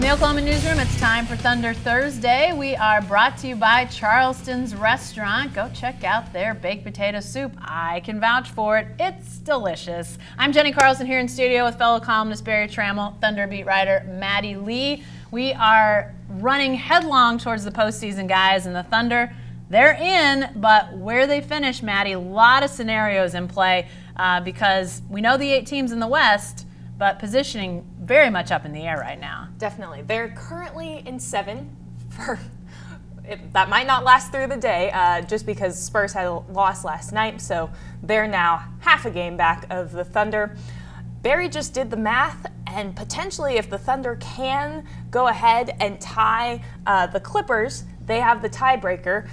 the Oklahoman Newsroom, it's time for Thunder Thursday. We are brought to you by Charleston's Restaurant. Go check out their baked potato soup. I can vouch for it. It's delicious. I'm Jenny Carlson here in studio with fellow columnist Barry Trammell, Thunder beat writer Maddie Lee. We are running headlong towards the postseason, guys, and the Thunder, they're in, but where they finish, Maddie, a lot of scenarios in play because we know the 8 teams in the West, but positioning very much up in the air right now. Definitely. They're currently in 7. That might not last through the day just because Spurs had a loss last night, so they're now half a game back of the Thunder. Barry just did the math, and potentially if the Thunder can go ahead and tie the Clippers, they have the tiebreaker.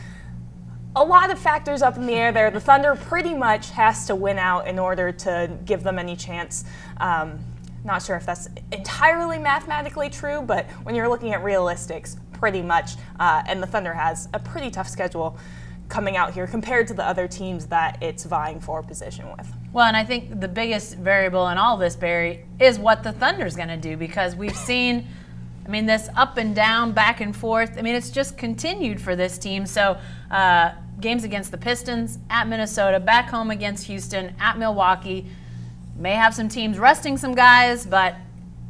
A lot of factors up in the air there. The Thunder pretty much has to win out in order to give them any chance. Not sure if that's entirely mathematically true, but when you're looking at realistics, pretty much. And the Thunder has a pretty tough schedule coming out here compared to the other teams that it's vying for position with. Well, and I think the biggest variable in all this, Barry, is what the Thunder's going to do, because we've seen, I mean, this up and down, back and forth. I mean, it's just continued for this team. So games against the Pistons, at Minnesota, back home against Houston, at Milwaukee. May have some teams resting some guys, but,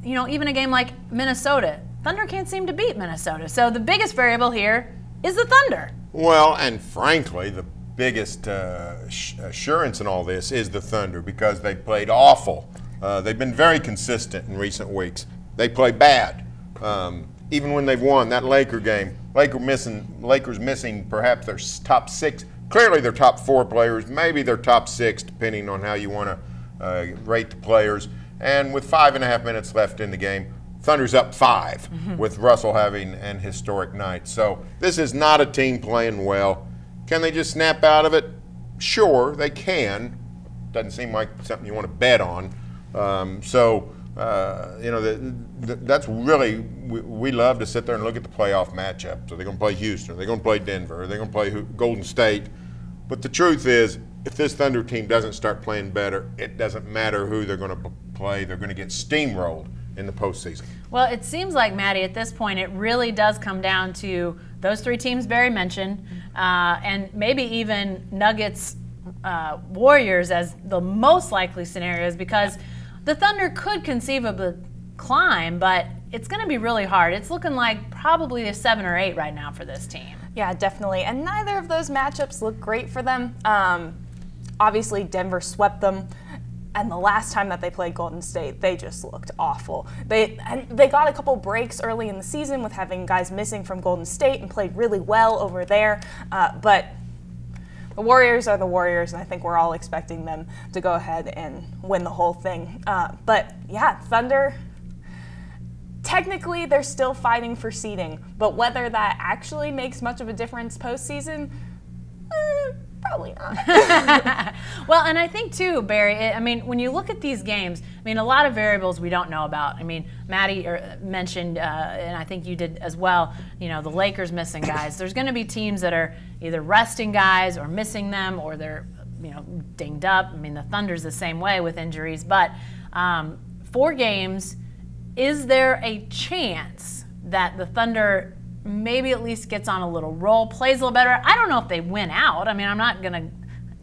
you know, even a game like Minnesota, Thunder can't seem to beat Minnesota. So the biggest variable here is the Thunder. Well, and frankly, the biggest assurance in all this is the Thunder, because they played awful. They've been very consistent in recent weeks. They play bad. Even when they've won that Laker game, Lakers missing perhaps their top 6. Clearly their top 4 players, maybe their top 6, depending on how you want to rate the players. And with 5.5 minutes left in the game, Thunder's up 5 with Russell having an historic night. So this is not a team playing well. Can they just snap out of it? Sure, they can. Doesn't seem like something you want to bet on. You know, that's really, we love to sit there and look at the playoff matchups. So they're going to play Houston, they're going to play Denver, they're going to play Golden State. But the truth is, if this Thunder team doesn't start playing better, it doesn't matter who they're going to play. They're going to get steamrolled in the postseason. Well, it seems like, Maddie, at this point, it really does come down to those 3 teams Barry mentioned, and maybe even Nuggets, Warriors as the most likely scenarios, because the Thunder could conceivably climb, but it's going to be really hard. It's looking like probably a 7 or 8 right now for this team. Yeah, definitely. And neither of those matchups look great for them. Obviously, Denver swept them. And the last time that they played Golden State, they just looked awful. They got a couple breaks early in the season with having guys missing from Golden State and played really well over there. But the Warriors are the Warriors, and I think we're all expecting them to go ahead and win the whole thing. But yeah, Thunder, technically they're still fighting for seeding, but whether that actually makes much of a difference postseason, probably not. Well, and I think too, Barry, I mean, when you look at these games, I mean, a lot of variables we don't know about. I mean, Maddie mentioned, and I think you did as well, you know, the Lakers missing guys. There's going to be teams that are either resting guys or missing them, or they're, you know, dinged up. I mean, the Thunder's the same way with injuries. But 4 games, is there a chance that the Thunder maybe at least gets on a little roll, plays a little better? I don't know if they win out. I mean, I'm not going to,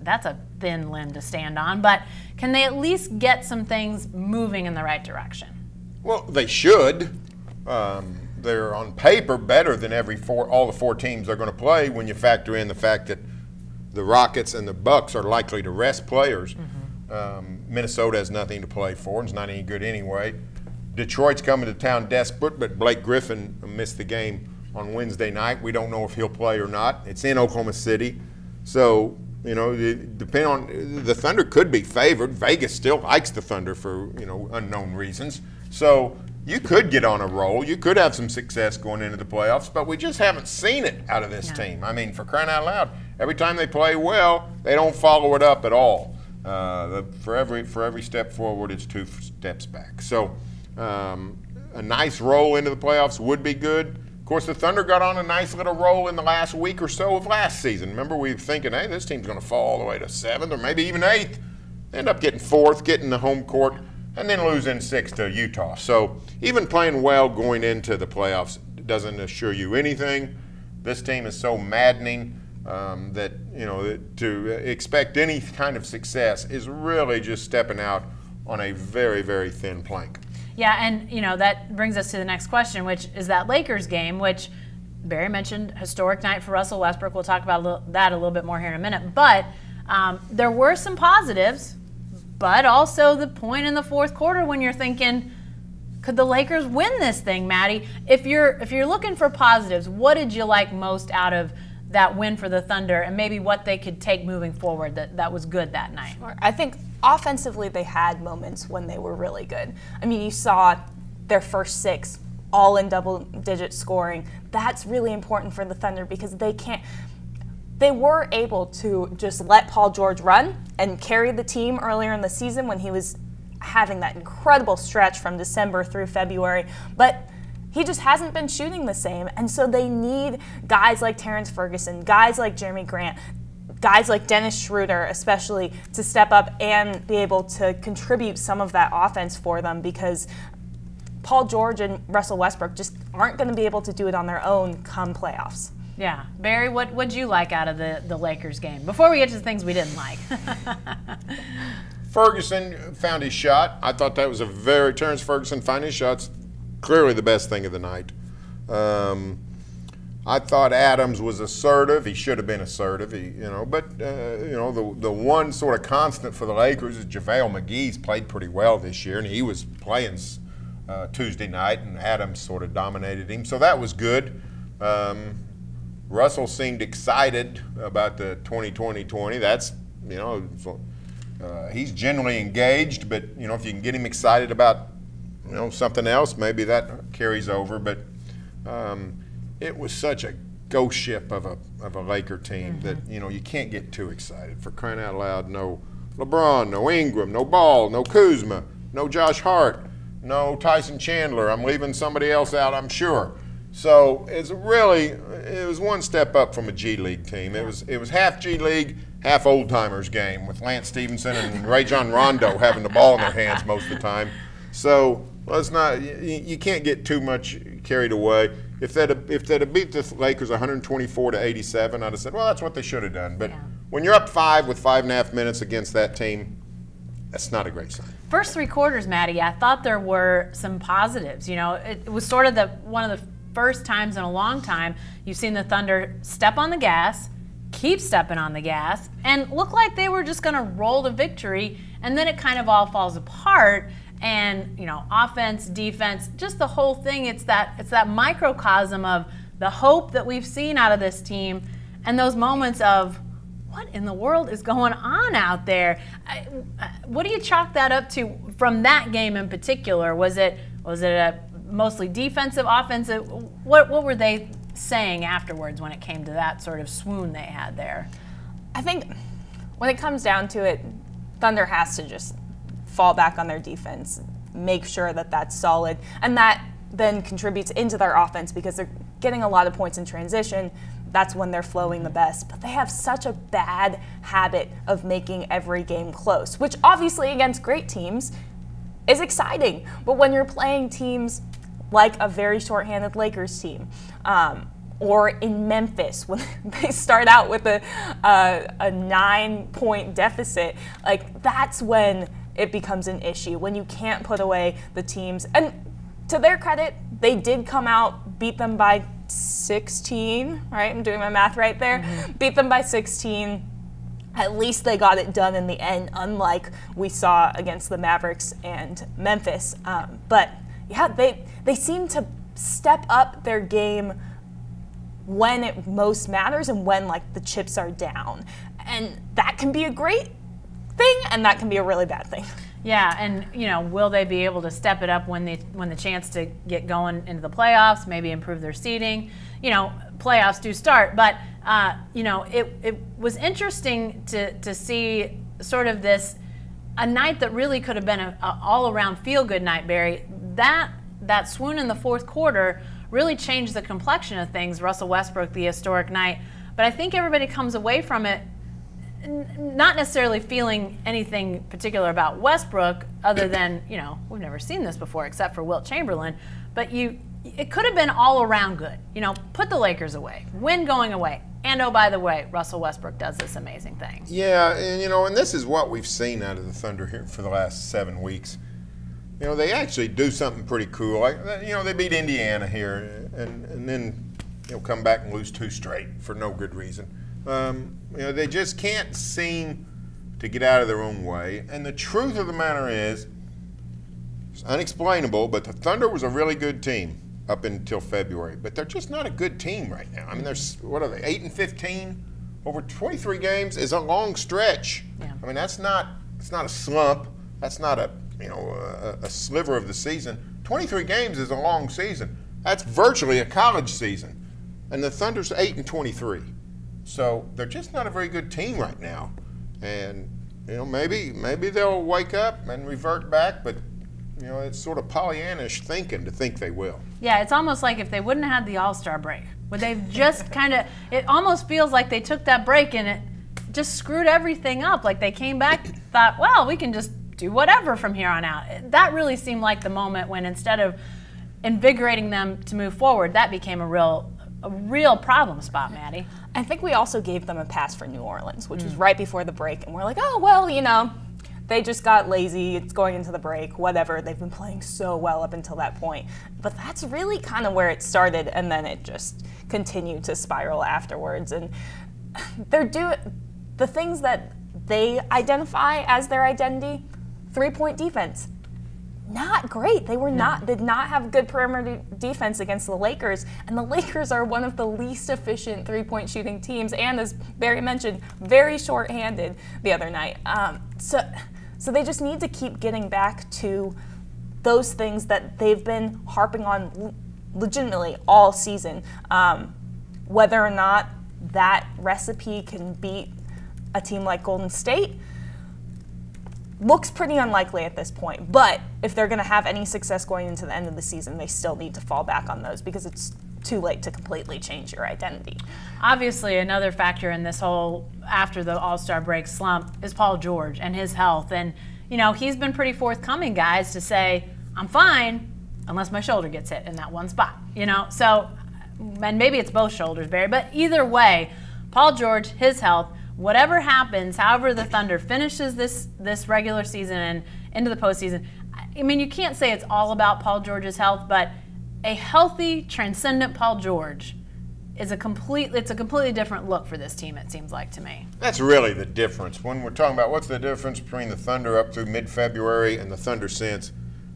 that's a thin limb to stand on, but can they at least get some things moving in the right direction? Well, they should. They're on paper better than all the 4 teams they're going to play when you factor in the fact that the Rockets and the Bucks are likely to rest players. Minnesota has nothing to play for. It's not any good anyway. Detroit's coming to town desperate, but Blake Griffin missed the game on Wednesday night. We don't know if he'll play or not. It's in Oklahoma City. So, you know, depending on, the Thunder could be favored. Vegas still likes the Thunder for, you know, unknown reasons. So you could get on a roll. You could have some success going into the playoffs, but we just haven't seen it out of this team. I mean, for crying out loud, every time they play well, they don't follow it up at all. For every step forward, it's 2 steps back. So a nice roll into the playoffs would be good. Of course, the Thunder got on a nice little roll in the last week or so of last season. Remember, we were thinking, hey, this team's going to fall all the way to 7th or maybe even 8th. They end up getting 4th, getting the home court and then lose in 6 to Utah. So even playing well going into the playoffs doesn't assure you anything. This team is so maddening that, you know, to expect any kind of success is really just stepping out on a very, very thin plank. Yeah, and, you know, that brings us to the next question, which is that Lakers game, which Barry mentioned, historic night for Russell Westbrook. We'll talk about that a little bit more here in a minute. But there were some positives, but also the point in the fourth quarter when you're thinking, could the Lakers win this thing, Maddie? If you're looking for positives, what did you like most out of that win for the Thunder, and maybe what they could take moving forward that was good that night? Sure. I think offensively they had moments when they were really good. I mean, you saw their first 6 all in double-digit scoring. That's really important for the Thunder because they were able to just let Paul George run and carry the team earlier in the season when he was having that incredible stretch from December through February. But he just hasn't been shooting the same, and so they need guys like Terrence Ferguson, guys like Jeremy Grant, guys like Dennis Schroeder especially to step up and be able to contribute some of that offense for them because Paul George and Russell Westbrook just aren't going to be able to do it on their own come playoffs. Yeah. Barry, what'd you like out of the Lakers game? Before we get to the things we didn't like. Ferguson found his shot. I thought that was Terrence Ferguson finding his shots, clearly the best thing of the night. I thought Adams was assertive. He should have been assertive, but the one sort of constant for the Lakers is JaVale McGee's played pretty well this year, and he was playing Tuesday night, and Adams sort of dominated him, so that was good. Russell seemed excited about the 2020. That's, he's generally engaged, but, if you can get him excited about, something else, maybe that carries over. But it was such a ghost ship of a Laker team that, you can't get too excited. For crying out loud, no LeBron, no Ingram, no Ball, no Kuzma, no Josh Hart, no Tyson Chandler. I'm leaving somebody else out, I'm sure. So it was one step up from a G League team. It was half G League, half old timers game with Lance Stevenson and Rajon Rondo having the ball in their hands most of the time. So you can't get too much carried away. If they'd have beat the Lakers 124-87, I'd have said, well, that's what they should have done. But when you're up 5 with 5.5 minutes against that team, that's not a great sign. First 3 quarters, Maddie, I thought there were some positives. It was sort of one of the first times in a long time you've seen the Thunder step on the gas, keep stepping on the gas, and look like they were just going to roll to victory, and then it kind of all falls apart. And offense, defense, just the whole thing. It's that microcosm of the hope that we've seen out of this team, and those moments of what in the world is going on out there. What do you chalk that up to from that game in particular? Was it a mostly defensive, offensive? What were they saying afterwards when it came to that sort of swoon they had there? I think when it comes down to it, Thunder has to just fall back on their defense, make sure that that's solid, and that then contributes into their offense because they're getting a lot of points in transition. That's when they're flowing the best. But they have such a bad habit of making every game close, which obviously against great teams is exciting. But when you're playing teams like a very shorthanded Lakers team, or in Memphis when they start out with a 9-point deficit, that's when it becomes an issue, when you can't put away the teams. And to their credit, they did come out, beat them by 16, right? I'm doing my math right there. Beat them by 16. At least they got it done in the end, unlike we saw against the Mavericks and Memphis. But yeah, they seem to step up their game when it most matters and when the chips are down. And that can be a great thing, and that can be a really bad thing. Yeah, and will they be able to step it up when the chance to get going into the playoffs, maybe improve their seeding? Playoffs do start, but it was interesting to see sort of a night that really could have been a all-around feel-good night, Barry. That swoon in the fourth quarter really changed the complexion of things. Russell Westbrook, the historic night, but I think everybody comes away from it not necessarily feeling anything particular about Westbrook other than, we've never seen this before except for Wilt Chamberlain, but it could have been all around good. Put the Lakers away, win going away. And oh, by the way, Russell Westbrook does this amazing thing. Yeah, and this is what we've seen out of the Thunder here for the last 7 weeks. They actually do something pretty cool. Like, they beat Indiana here and then come back and lose 2 straight for no good reason. They just can't seem to get out of their own way. And the truth of the matter is, it's unexplainable, but the Thunder was a really good team up until February. But they're just not a good team right now. I mean, what are they, 8-15? Over 23 games is a long stretch. Yeah. I mean, it's not a slump. That's not a sliver of the season. 23 games is a long season. That's virtually a college season. And the Thunder's 8-23. So they're just not a very good team right now. And, maybe they'll wake up and revert back, but, it's sort of Pollyannish thinking to think they will. Yeah, it's almost like if they wouldn't have had the All-Star break, would they just it almost feels like they took that break and it just screwed everything up. Like they came back, thought, well, we can just do whatever from here on out. That really seemed like the moment when instead of invigorating them to move forward, that became a real problem spot, Maddie. I think we also gave them a pass for New Orleans, which was right before the break, and we're like, oh, well, they just got lazy, it's going into the break, whatever. They've been playing so well up until that point. But that's really kind of where it started, and then it just continued to spiral afterwards. And the things that they identify as their identity, 3-point defense. Not great. They did not have good perimeter defense against the Lakers, and the Lakers are one of the least efficient 3-point shooting teams, and as Barry mentioned, very short-handed the other night. So they just need to keep getting back to those things that they've been harping on legitimately all season. Whether or not that recipe can beat a team like Golden State looks pretty unlikely at this point. But if they're going to have any success going into the end of the season, they still need to fall back on those because it's too late to completely change your identity. Obviously, another factor in this whole after the All-Star break slump is Paul George and his health. And, he's been pretty forthcoming, guys, to say, I'm fine unless my shoulder gets hit in that one spot. So, and maybe it's both shoulders, Barry, but either way, Paul George, his health, whatever happens, however the Thunder finishes this regular season and into the postseason, I mean, you can't say it's all about Paul George's health, but a healthy, transcendent Paul George is a completely different look for this team, it seems like to me. That's really the difference. When we're talking about what's the difference between the Thunder up through mid-February and the Thunder since,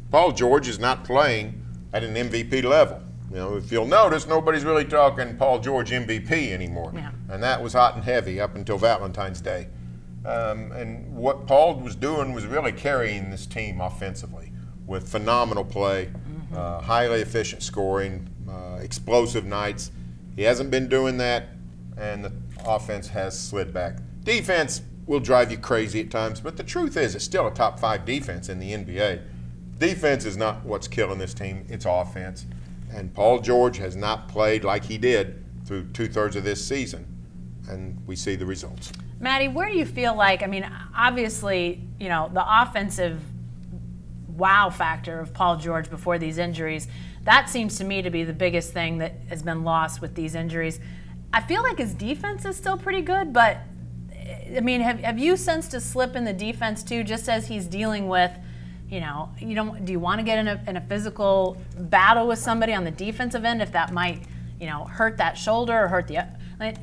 Paul George is not playing at an MVP level. If you'll notice, nobody's really talking Paul George MVP anymore. Yeah. And that was hot and heavy up until Valentine's Day. And what Paul was doing was really carrying this team offensively with phenomenal play, highly efficient scoring, explosive nights. He hasn't been doing that, and the offense has slid back. Defense will drive you crazy at times, but the truth is it's still a top 5 defense in the NBA. Defense is not what's killing this team, it's offense. And Paul George has not played like he did through 2/3 of this season, and we see the results. Maddie, where do you feel like, I mean, obviously, the offensive wow factor of Paul George before these injuries, that seems to me to be the biggest thing that has been lost with these injuries. I feel like his defense is still pretty good, but, I mean, have you sensed a slip in the defense too, just as he's dealing with, do you want to get in a physical battle with somebody on the defensive end if that might, hurt that shoulder or hurt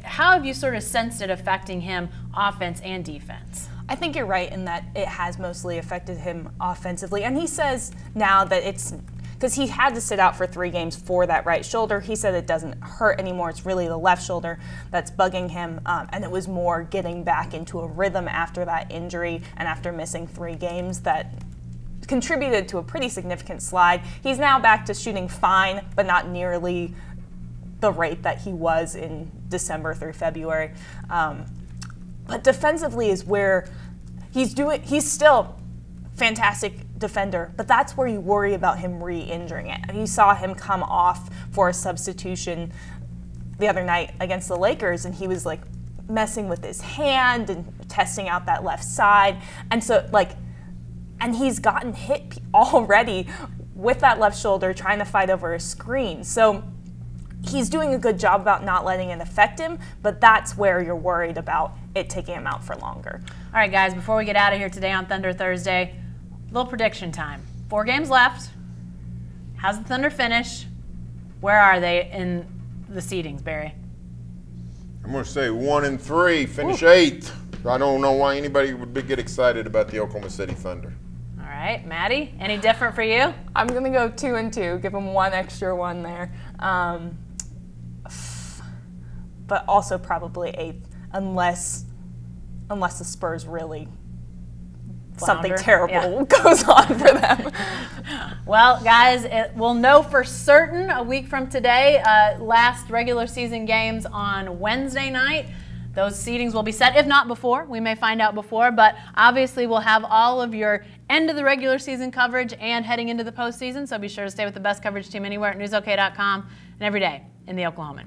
how have you sort of sensed it affecting him offense and defense? I think you're right in that it has mostly affected him offensively. And he says now that it's because he had to sit out for 3 games for that right shoulder. He said it doesn't hurt anymore. It's really the left shoulder that's bugging him. And it was more getting back into a rhythm after that injury and after missing 3 games that contributed to a pretty significant slide. He's now back to shooting fine, but not nearly the rate that he was in December through February. But defensively is where he's still fantastic defender, but that's where you worry about him re-injuring it. And you saw him come off for a substitution the other night against the Lakers, and he was like messing with his hand and testing out that left side. And so, and he's gotten hit already with that left shoulder trying to fight over a screen. So he's doing a good job about not letting it affect him, but that's where you're worried about it taking him out for longer. All right, guys, before we get out of here today on Thunder Thursday, little prediction time. 4 games left. How's the Thunder finish? Where are they in the seedings, Barry? I'm going to say 1-3, finish 8th. I don't know why anybody would get excited about the Oklahoma City Thunder. All right, Maddie, any different for you? I'm going to go 2-2, give them one extra one there. But also probably 8th, unless the Spurs really something terrible goes on for them. Well, guys, we'll know for certain a week from today. Last regular season games on Wednesday night. Those seedings will be set, if not before. We may find out before, but obviously we'll have all of your end of the regular season coverage and heading into the postseason, so be sure to stay with the best coverage team anywhere at newsok.com and every day in the Oklahoman.